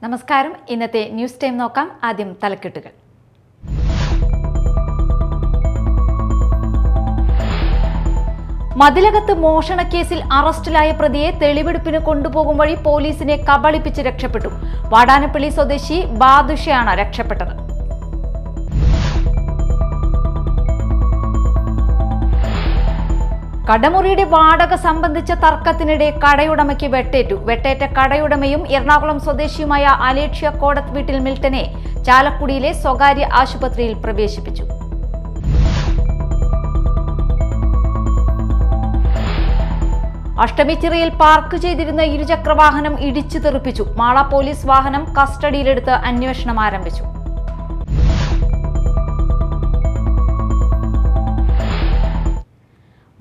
നമസ്കാരം. ഇന്നത്തെ news time നോക്കാം. ആദ്യം തലക്കെട്ടുകൾ. മതിലകത്ത് മോഷണക്കേസിൽ അറസ്റ്റിലായ പ്രതിയെ തെളിവെടുപ്പിന് കൊണ്ടുപോകും വഴി പോലീസിനെ കബളിപ്പിച്ച് രക്ഷപ്പെട്ടു. വാടാനപ്പള്ളി സ്വദേശി ബാദുഷയാണ് രക്ഷപ്പെട്ടത്. കടമുറിയുടെ വാടക സംബന്ധിച്ച തർക്കത്തിനിടെ കടയുടമയ്ക്ക് വെട്ടേറ്റു. വെട്ടേറ്റ കടയുടമയും എറണാകുളം സ്വദേശിയുമായ അലേഷ്യ കോടത്ത് വീട്ടിൽ മിൽട്ടനെ ചാലക്കുടിയിലെ സ്വകാര്യ ആശുപത്രിയിൽ പ്രവേശിപ്പിച്ചു. അഷ്ടമിച്ചിറയിൽ പാർക്ക് ചെയ്തിരുന്ന ഇരുചക്രവാഹനം ഇടിച്ചു തെറിപ്പിച്ചു. മാള പോലീസ് വാഹനം കസ്റ്റഡിയിലെടുത്ത് അന്വേഷണം ആരംഭിച്ചു.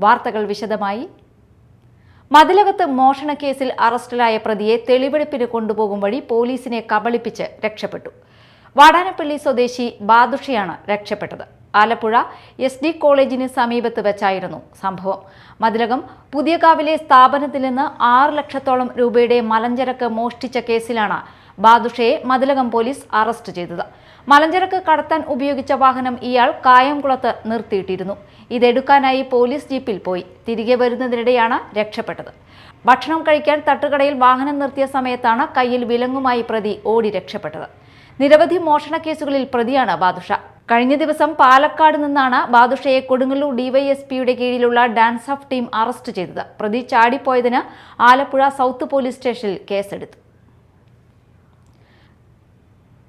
വാർത്തകൾ വിശദമായി. മതിലകത്ത് മോഷണക്കേസിൽ അറസ്റ്റിലായ പ്രതിയെ തെളിവെടുപ്പിന് കൊണ്ടുപോകും വഴി പോലീസിനെ കബളിപ്പിച്ച് രക്ഷപ്പെട്ടു. വാടാനപ്പള്ളി സ്വദേശി ബാദുഷയാണ് രക്ഷപ്പെട്ടത്. ആലപ്പുഴ SD കോളേജിന് സമീപത്ത് വെച്ചായിരുന്നു സംഭവം. മതിലകം പുതിയകാവിലെ സ്ഥാപനത്തിൽ നിന്ന് 6 ലക്ഷത്തോളം രൂപയുടെ മലഞ്ചരക്ക് മോഷ്ടിച്ച കേസിലാണ് ബാദുഷയെ മതിലകം പോലീസ് അറസ്റ്റ് ചെയ്തത്. മലഞ്ചരക്ക് കടത്താൻ ഉപയോഗിച്ച വാഹനം ഇയാൾ കായംകുളത്ത് നിർത്തിയിട്ടിരുന്നു. ഇതെടുക്കാനായി പോലീസ് ജീപ്പിൽ പോയി. തിരികെ വരുന്നതിനിടെയാണ് രക്ഷപ്പെട്ടത്. ഭക്ഷണം കഴിക്കാൻ തട്ടുകടയിൽ വാഹനം നിർത്തിയ സമയത്താണ് കയ്യിൽ വിലങ്ങുമായി പ്രതി ഓടി രക്ഷപ്പെട്ടത്. നിരവധി മോഷണ കേസുകളിൽ പ്രതിയാണ് ബാദുഷ. കഴിഞ്ഞ ദിവസം പാലക്കാട് നിന്നാണ് ബാദുഷയെ കൊടുങ്ങല്ലൂർ DYSPയുടെ കീഴിലുള്ള ഡാൻസ് ഓഫ് ടീം അറസ്റ്റ് ചെയ്തത്. പ്രതി ചാടിപ്പോയതിന് ആലപ്പുഴ സൗത്ത് പോലീസ് സ്റ്റേഷനിൽ കേസെടുത്തു.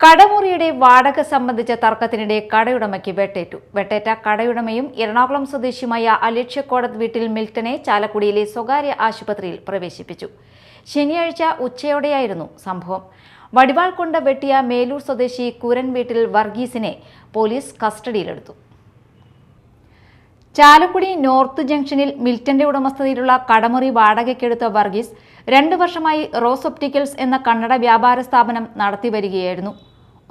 കടമുറിയുടെ വാടക സംബന്ധിച്ച തർക്കത്തിനിടെ കടയുടമയ്ക്ക് വെട്ടേറ്റു. വെട്ടേറ്റ കടയുടമയും എറണാകുളം സ്വദേശിയുമായ അലേഷ്യ കോടത്ത് വീട്ടിൽ മിൽട്ടനെ ചാലക്കുടിയിലെ സ്വകാര്യ ആശുപത്രിയിൽ പ്രവേശിപ്പിച്ചു. ശനിയാഴ്ച ഉച്ചയോടെയായിരുന്നു സംഭവം. വടിവാൾ കൊണ്ട് വെട്ടിയ മേലൂർ സ്വദേശി കൂരൻ വീട്ടിൽ വർഗീസിനെ പോലീസ് കസ്റ്റഡിയിലെടുത്തു. ചാലക്കുടി നോർത്ത് ജംഗ്ഷനിൽ മിൽട്ടന്റെ ഉടമസ്ഥതയിലുള്ള കടമുറി വാടകയ്ക്കെടുത്ത വർഗീസ് 2 വർഷമായി റോസ് ഒപ്റ്റിക്കൽസ് എന്ന കണ്ണട വ്യാപാര സ്ഥാപനം നടത്തിവരികയായിരുന്നു.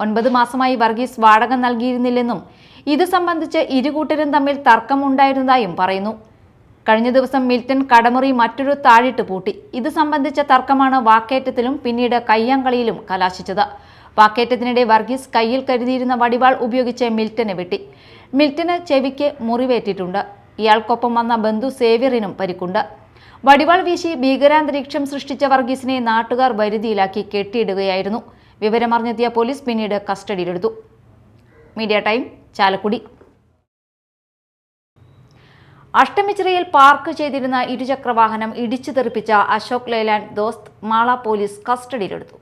9 മാസമായി വർഗീസ് വാടക നൽകിയിരുന്നില്ലെന്നും ഇത് സംബന്ധിച്ച് ഇരുകൂട്ടരും തമ്മിൽ തർക്കമുണ്ടായിരുന്നതായും പറയുന്നു. കഴിഞ്ഞ ദിവസം മിൽട്ടൻ കടമുറി മറ്റൊരു താഴിട്ട് പൂട്ടി. ഇത് സംബന്ധിച്ച തർക്കമാണ് വാക്കേറ്റത്തിലും പിന്നീട് കയ്യാങ്കളിയിലും കലാശിച്ചത്. വാക്കേറ്റത്തിനിടെ വർഗീസ് കയ്യിൽ കരുതിയിരുന്ന വടിവാൾ ഉപയോഗിച്ച് മിൽട്ടനെ വെട്ടി. മിൽട്ടന് ചെവിക്ക് മുറിവേറ്റിട്ടുണ്ട്. ഇയാൾക്കൊപ്പം വന്ന ബന്ധു സേവ്യറിനും പരിക്കുണ്ട്. വടിവാൾ വീശി ഭീകരാന്തരീക്ഷം സൃഷ്ടിച്ച വർഗീസിനെ നാട്ടുകാർ വരുതിയിലാക്കി കെട്ടിയിടുകയായിരുന്നു. വിവരമറിഞ്ഞെത്തിയ പോലീസ് പിന്നീട് കസ്റ്റഡിയിലെടുത്തു. Media time, Chalakudy. അഷ്ടമിച്ചിറയിൽ പാർക്ക് ചെയ്തിരുന്ന ഇരുചക്രവാഹനം ഇടിച്ചു തെറിപ്പിച്ച അശോക് ലേലാൻഡ് ദോസ്ത് മാള പോലീസ് കസ്റ്റഡിയിലെടുത്തു.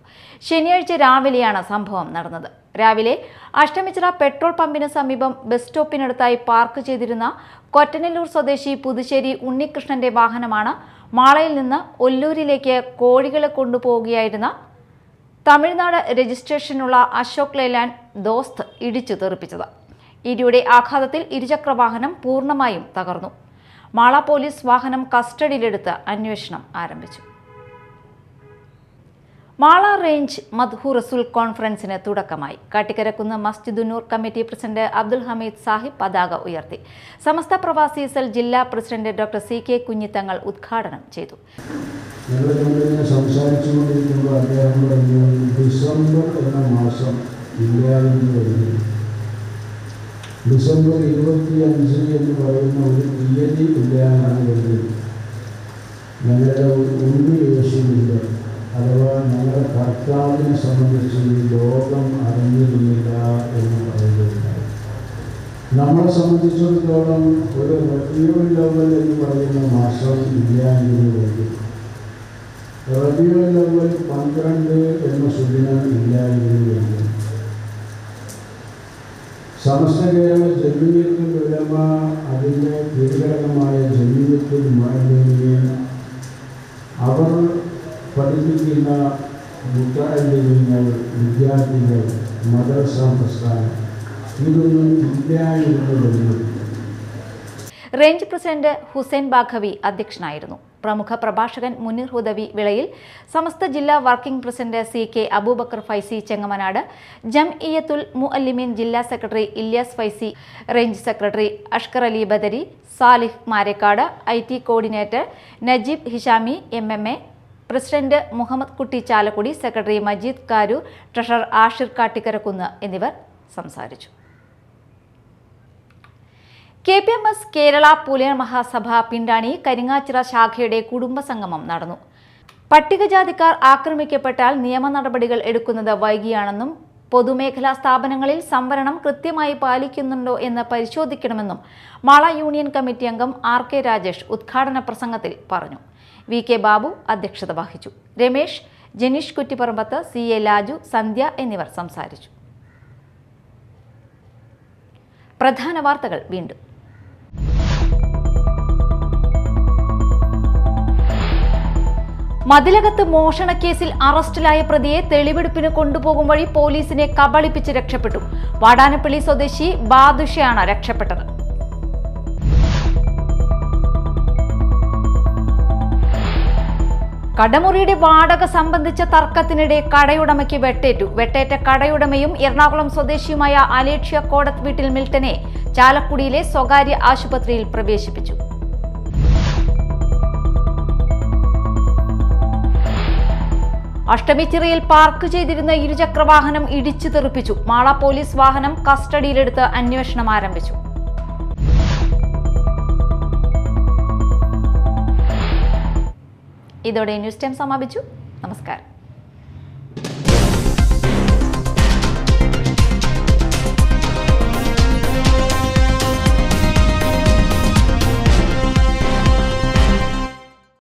ശനിയാഴ്ച രാവിലെയാണ് സംഭവം നടന്നത്. രാവിലെ അഷ്ടമിച്ചിറ പെട്രോൾ പമ്പിന് സമീപം ബസ് സ്റ്റോപ്പിനടുത്തായി പാർക്ക് ചെയ്തിരുന്ന കൊറ്റനല്ലൂർ സ്വദേശി പുതുശ്ശേരി ഉണ്ണികൃഷ്ണന്റെ വാഹനമാണ് മാളയിൽ നിന്ന് ഒല്ലൂരിലേക്ക് കോഴികളെ കൊണ്ടുപോവുകയായിരുന്ന തമിഴ്നാട് രജിസ്ട്രേഷനുള്ള അശോക് ലേലാൻഡ് ദോസ്ത് ഇടിച്ചു തെറിപ്പിച്ചത്. ഇടിയുടെ ആഘാതത്തിൽ ഇരുചക്രവാഹനം പൂർണ്ണമായും തകർന്നു. മാള പോലീസ് വാഹനം കസ്റ്റഡിയിലെടുത്ത് അന്വേഷണം ആരംഭിച്ചു. മാള റേഞ്ച് മദ്ഹു റസൂൽ കോൺഫറൻസിന് തുടക്കമായി. കാട്ടിക്കരക്കുന്ന് മസ്ജിദുന്നൂർ കമ്മിറ്റി പ്രസിഡന്റ് അബ്ദുൽ ഹമീദ് സാഹിബ് പതാക ഉയർത്തി. സമസ്ത പ്രവാസി സെൽ ജില്ലാ പ്രസിഡന്റ് ഡോക്ടർ CK കുഞ്ഞിത്തങ്ങൾ ഉദ്ഘാടനം ചെയ്തു. ഡിസംബർ 25 എന്ന് പറയുന്ന ഒരു തീയതി ഇല്ലാന്നാണ് വരുന്നത്. ഞങ്ങളുടെ ഉണ്ണി യേശുവിൻ്റെ അഥവാ ഞങ്ങളുടെ കർത്താവിനെ സംബന്ധിച്ച് ഈ ലോകം അറിഞ്ഞിരുന്നില്ല എന്ന് പറയുകയുണ്ടായി. നമ്മളെ സംബന്ധിച്ചിടത്തോളം ഒരു റബീഉൽ അവ്വൽ എന്ന് പറയുന്ന മാസം ഇല്ലായെന്ന് വരും. റബീഉൽ അവ്വൽ 12 എന്ന സുദിനം ഇല്ലായെന്ന് വരും. സമസ്ത കേരള ജമീയത്തുൽ ഉലമ അതിൻ്റെ കീഴ്ഘടകമായ ജമീയത്തുൽ മുഅല്ലിമീൻ അവർ പഠിപ്പിക്കുന്ന മുതഅല്ലിമീങ്ങൾ, വിദ്യാർത്ഥികൾ, മദ്രസ പ്രസ്ഥാനം ഇതൊന്നും ഇല്ലായിരുന്നു വരുന്നു. റേഞ്ച് പ്രസിഡന്റ് ഹുസൈൻ ബാഖവി അധ്യക്ഷനായിരുന്നു. പ്രമുഖ പ്രഭാഷകൻ മുനീർ ഹുദവി വിളയിൽ, സമസ്ത ജില്ലാ working president CK Abubakar Faizy Chengamanad, Jamiyyathul Muallimeen ജില്ലാ secretary Ilyas Faizy, range secretary Ashkar Ali Badari, Salih Marekkad, IT coordinator Najeeb Hishami, MMA, president Muhammad Kutty Chalakudy, secretary Majeed Karoor, treasurer Ashir Kattikkarakkunnu എന്നിവർ സംസാരിച്ചു. KPMS കേരള പുലയർ മഹാസഭ പിണ്ടാണി കരിങ്ങാച്ചിറ ശാഖയുടെ കുടുംബസംഗമം നടന്നു. പട്ടികജാതിക്കാർ ആക്രമിക്കപ്പെട്ടാൽ നിയമ നടപടികൾ എടുക്കുന്നത് വൈകിയാണെന്നും പൊതുമേഖലാ സ്ഥാപനങ്ങളിൽ സംവരണം കൃത്യമായി പാലിക്കുന്നുണ്ടോ എന്ന് പരിശോധിക്കണമെന്നും മാള യൂണിയൻ കമ്മിറ്റി അംഗം RK രാജേഷ് ഉദ്ഘാടന പ്രസംഗത്തിൽ പറഞ്ഞു. VK ബാബു അധ്യക്ഷത വഹിച്ചു. രമേശ്, ജനീഷ് കുറ്റിപ്പറമ്പത്ത്, CA ലാജു, സന്ധ്യ എന്നിവർ സംസാരിച്ചു. പ്രധാന വാർത്തകൾ വീണ്ടും. മതിലകത്ത് മോഷണക്കേസിൽ അറസ്റ്റിലായ പ്രതിയെ തെളിവെടുപ്പിന് കൊണ്ടുപോകും വഴി പോലീസിനെ കബളിപ്പിച്ച് രക്ഷപ്പെട്ടു. വാടാനപ്പള്ളി സ്വദേശി ബാദുഷയാണ് രക്ഷപ്പെട്ടത്. കടമുറിയുടെ വാടക സംബന്ധിച്ച തർക്കത്തിനിടെ കടയുടമയ്ക്ക് വെട്ടേറ്റു. വെട്ടേറ്റ കടയുടമയും എറണാകുളം സ്വദേശിയുമായ അലേഷ്യ കോടത്ത് വീട്ടിൽ മിൽട്ടനെ ചാലക്കുടിയിലെ സ്വകാര്യ ആശുപത്രിയിൽ പ്രവേശിപ്പിച്ചു. അഷ്ടമിച്ചിറയിൽ പാർക്ക് ചെയ്തിരുന്ന ഇരുചക്രവാഹനം ഇടിച്ചു തെറിപ്പിച്ചു. മാള പോലീസ് വാഹനം കസ്റ്റഡിയിലെടുത്ത് അന്വേഷണം ആരംഭിച്ചു. ഇതോടെ ന്യൂസ് ടൈം സമാപിച്ചു. നമസ്കാരം.